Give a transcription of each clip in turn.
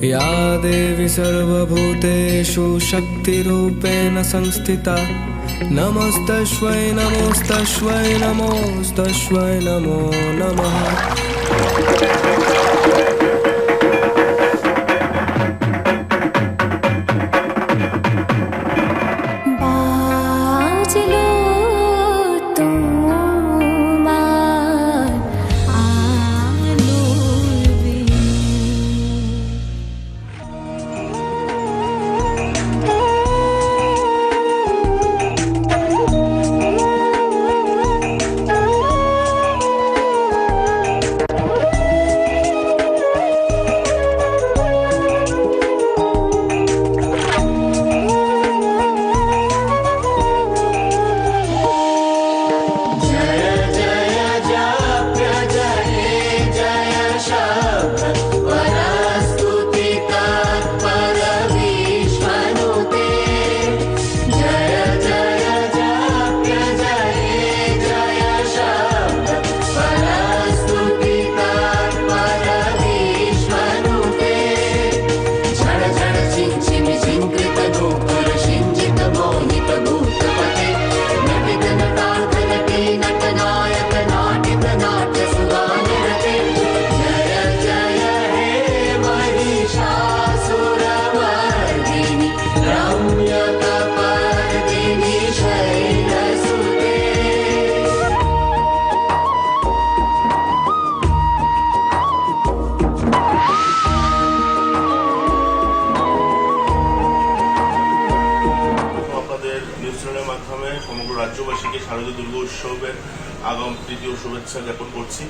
या देवी सर्वभूतेषु शक्तिरूपेण संस्थिता नमस्तस्मै नमस्तस्मै नमस्तस्मै नमो नमः। সমগ্র রাজ্যবাসীকে শারদীয় দুর্গা উৎসবের আগাম তৃতীয় শুভেচ্ছা জ্ঞাপন করছি।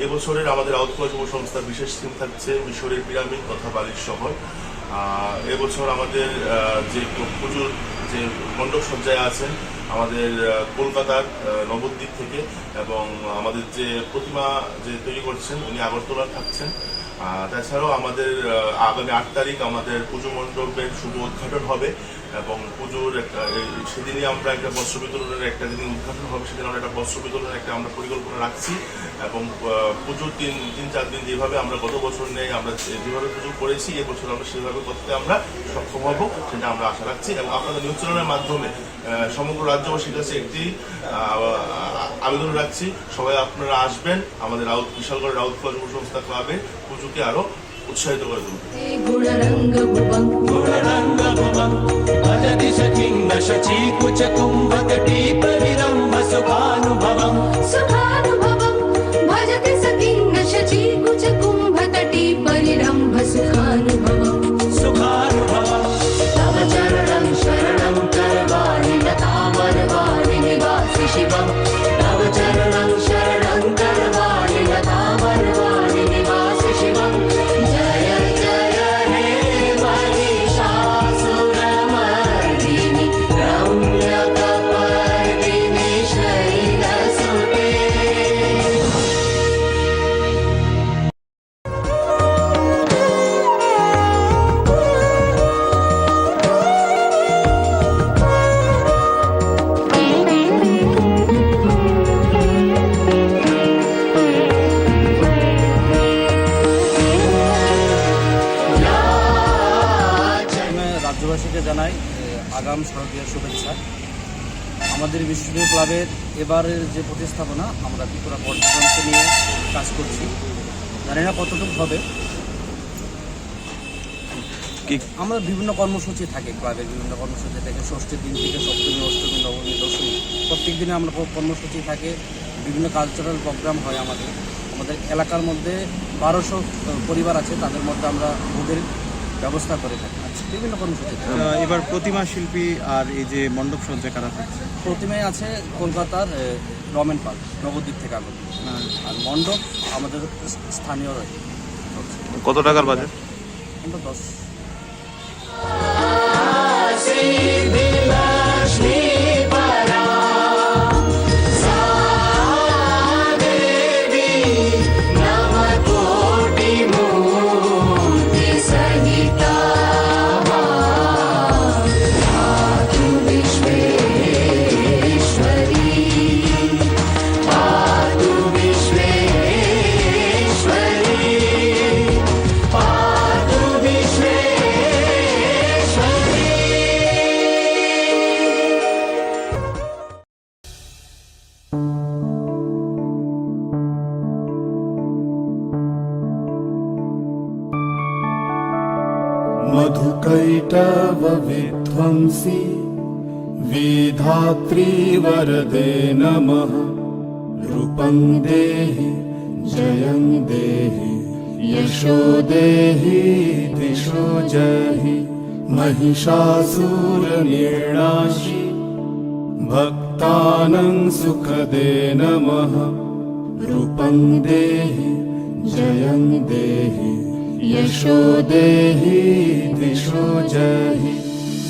এবছরের আমাদের আউটকোয়া যুব সংস্থার বিশেষ থিম থাকছে মিশরের পিরামিড তথা বালির শহর। এবছর আমাদের যে পুজোর যে মণ্ডপ সজ্জায় আছেন আমাদের কলকাতার নবদ্বীপ থেকে, এবং আমাদের যে প্রতিমা যে তৈরি করছেন উনি আগরতলা থাকছেন। তাছাড়াও আমাদের আগামী 8 তারিখ আমাদের পুজো মণ্ডপের শুভ উদ্ঘাটন হবে, এবং পুজোর সেদিনই আমরা একটা বস্ত্র বিতরণের একটা যেদিন উদ্ঘাটন হবে সেদিন আমরা একটা বস্ত্র বিতরণের একটা আমরা পরিকল্পনা রাখছি, এবং পুজোর 3-4 দিন যেভাবে আমরা গত বছর নেই আমরা যেভাবে পুজো করেছি এবছর আমরা সেভাবে করতে আমরা সক্ষম হব সেটা আমরা আশা রাখছি। এবং আপনাদের নিউজ চ্যানেলের মাধ্যমে সমগ্র রাজ্যবাসীর কাছে একটি আবেদন রাখছি, সবাই আপনারা আসবেন আমাদের বিশালগড় রাউতকোয়া যুব সংস্থা ক্লাবে পুজোকে আরো উৎসাহিত করে রাজ্যবাসীকে জানাই আগাম শারদীয় শুভেচ্ছা। আমাদের বিশ্বজীবী ক্লাবের এবারের যে প্রতিস্থাপনা আমরা ত্রিপুরা পর্যটনকে নিয়ে কাজ করছি, জানি না কতটুকু হবে। আমরা বিভিন্ন কর্মসূচি থাকে ক্লাবের, বিভিন্ন কর্মসূচি থাকে ষষ্ঠীর দিন থেকে সপ্তমী, অষ্টমী, নবমী, দশমী, প্রত্যেক দিনে আমরা কর্মসূচি থাকে, বিভিন্ন কালচারাল প্রোগ্রাম হয়। আমাদের এলাকার মধ্যে 1200 পরিবার আছে, তাদের মধ্যে আমরা ওদের ব্যবস্থা করে থাকি বিভিন্ন কর্মসূচি। এবার প্রতিমা শিল্পী আর এই যে মণ্ডপ সজ্জা কারা থাকছে? প্রতিমায় আছে কলকাতার রমেন পাল, নবদ্বীপ থেকে আগত, আর মণ্ডপ আমাদের স্থানীয় রয়েছে। কত টাকার বাজেট? আমরা 10। मधुकैटवविध्वंसी विधात्री वरदे नमः रूपं देहि जयं देहि यशो देहि दिशो जहि महिषासुरनिर्णाशि भक्तानां सुखदे नमः रूपं देहि जयं देहि यशो देहि दिशो जहि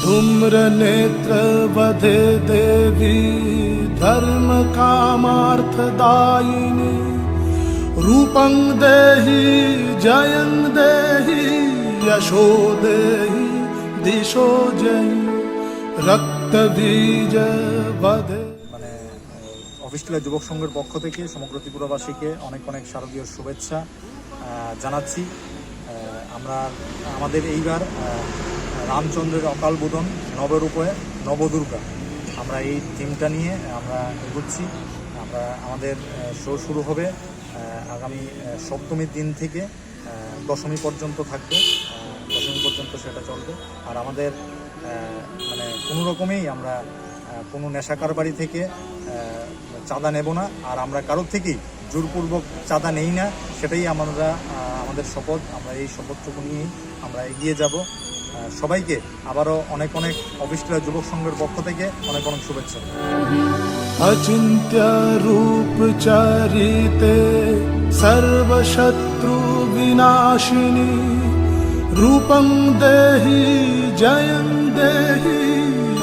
धूम्रनेत्रवधे देवी धर्मकामार्थदायिनी रूपं देहि जयं देहि यशो देहि दिशो जहि रक्तबीज वधे। মানে অফিসটিলা যুবক সংঘের পক্ষ থেকে সমগ্র ত্রিপুরাবাসীকে অনেক অনেক শারদীয় শুভেচ্ছা জানাচ্ছি। আমরা আমাদের এইবার রামচন্দ্রের অকাল বোধন নবরূপে নবদুর্গা, আমরা এই থিমটা নিয়ে আমরা এগোচ্ছি। আমরা আমাদের শো শুরু হবে আগামী সপ্তমীর দিন থেকে দশমী পর্যন্ত থাকবে, দশমী পর্যন্ত সেটা চলবে। আর আমাদের মানে কোনো রকমেই আমরা কোনো নেশা কারবারি থেকে চাঁদা নেব না, আর আমরা কারোর থেকেই জোরপূর্বক চাঁদা নেই না, সেটাই আমরা আমাদের শপথ। আমরা এই শপথটুকু নিয়েই আমরা এগিয়ে যাব। সবাইকে আবারও অনেক অনেক অফিসটিলা যুবক সংঘের পক্ষ থেকে অনেক অনেক শুভেচ্ছা। अचिन्त्य रूप चरिते सर्वशत्रु विनाशिनी रूपं देहि जयं देहि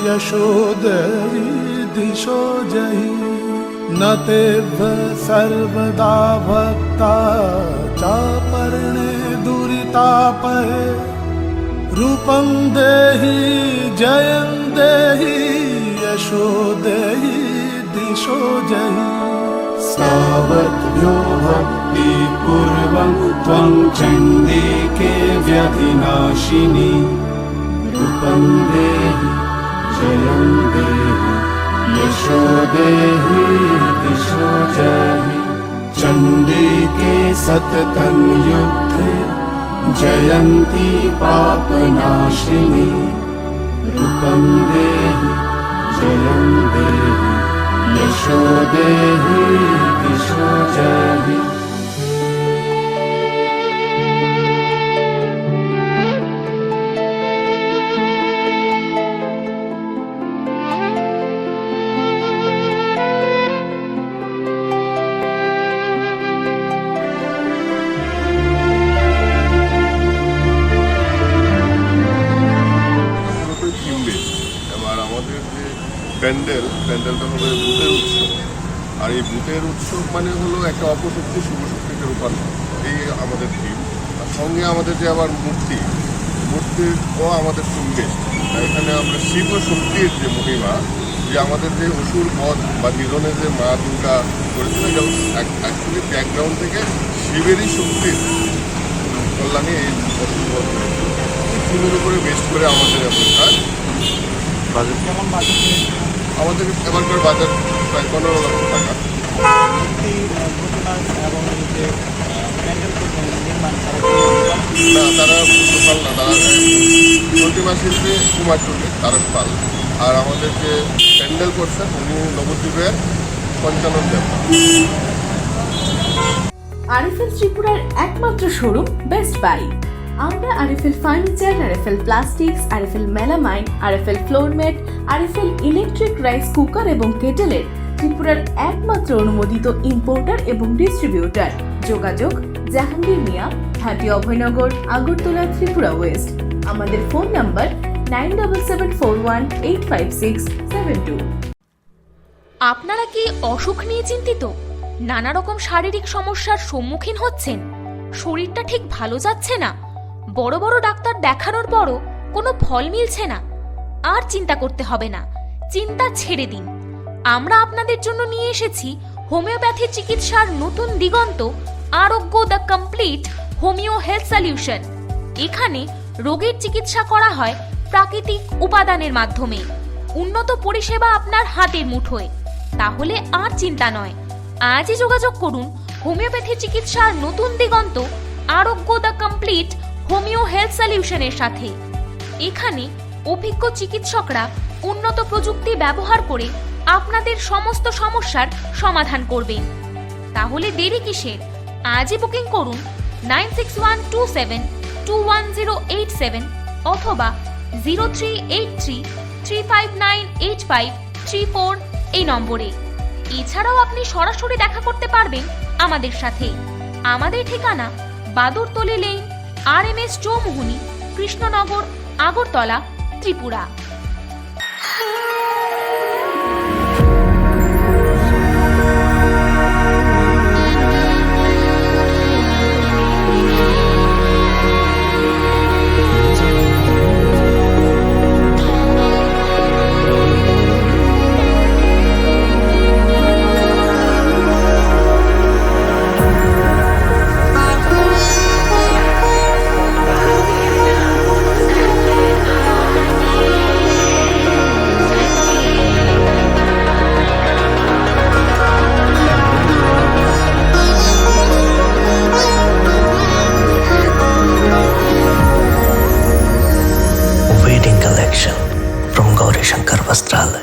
यशो देहि दिशो जहि न तेभ्य सर्वदा भक्ता चापर्णे दुरितापहे रूपं देहि जयं देहि यशो देहि दिशो जहि सावध्यो भक्तिपूर्वं त्वं चण्डिके व्यधिनाशिनी रूपं देहि जयं देहि यशो देहि दिशो जहि चण्डिके सततं युद्धे जयन्ती पापनाशिनी रूपं देहि जयं देहि यशो देहि दिशो जहि। প্যান্ডেলটা হবে ভূতের উৎসব, আর এই ভূতের উৎসব মানে হলো একটা অপশক্তি শুভশক্তিকে রূপান্তর, এই আমাদের থিম। আর সঙ্গে আমাদের যে আবার মূর্তিও আমাদের সঙ্গে এখানে আমরা শিব ও শক্তির যে মহিমা, যে আমাদের যে অসুর বধ বা নিধনে যে মা দুর্গা করেছিল, যেমন অ্যাকচুয়ালি ব্যাকগ্রাউন্ড থেকে শিবেরই শক্তির কল্যাণে এই অসুর বধ থিমের উপরে বেস্ট করে আমাদের এখনকার বাজেট। কেমন বাজেট? আমাদের এবারকার বাজার প্রায় 15 লক্ষ টাকা। না, তারা টোটাল না, তারা প্রতিমা শিল্পী কুমার টুলি, তারা পাল। আর আমাদের যে প্যান্ডেল করছেন উনি নবদ্বীপের 55 দেব। আরএফএল ত্রিপুরার একমাত্র শোরুম বেস্ট বাই। আমরা RFL furniture, RFL plastics, RFL melamine, RFL floormat, RFL electric rice cooker এবং কেটেলের ত্রিপুরার একমাত্র অনুমোদিত ইম্পোর্টার এবং ডিস্ট্রিবিউটার। যোগাযোগ জাহাঙ্গীর মিয়া, হাটি অভয়নগর, আগরতলা, ত্রিপুরা ওয়েস্ট। আমাদের ফোন নাম্বার 9774185672। আপনারা কি অসুখ নিয়ে চিন্তিত? নানা রকম শারীরিক সমস্যার সম্মুখীন হচ্ছেন? শরীরটা ঠিক ভালো যাচ্ছে না? বড় বড় ডাক্তার দেখানোর পরও কোনো ফল মিলছে না? আর চিন্তা করতে হবে না, চিন্তা ছেড়ে দিন। আমরা আপনাদের জন্য নিয়ে এসেছি হোমিওপ্যাথি চিকিৎসার নতুন দিগন্ত, আরোগ্য the complete homeo health solution. এখানে রোগের চিকিৎসা করা হয় প্রাকৃতিক উপাদানের মাধ্যমে। উন্নত পরিষেবা আপনার হাতের মুঠোয়। তাহলে আর চিন্তা নয়, আজই যোগাযোগ করুন হোমিওপ্যাথি চিকিৎসার নতুন দিগন্ত, আরোগ্য দ্য কমপ্লিট হোমিও হেলথ সলিউশনের সাথে। এখানে অভিজ্ঞ চিকিৎসকরা উন্নত প্রযুক্তি ব্যবহার করে আপনাদের সমস্ত সমস্যার সমাধান করবেন। তাহলে দেরি কিসের? আজই বুকিং করুন 9612721087 অথবা 0383359853 এই নম্বরে। এছাড়াও আপনি সরাসরি দেখা করতে পারবেন আমাদের সাথে। আমাদের ঠিকানা Badurtali lane, RMS Chowmuhani, Krishnanagar, Agartala, Tripura. Wedding collection from Gauri Shankar Vastralaya.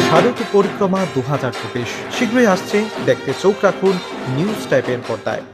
শারদ পরিক্রমা 2024 শীঘ্রই আসছে, দেখতে চোখ রাখুন নিউজ টাইপের পর্দায়।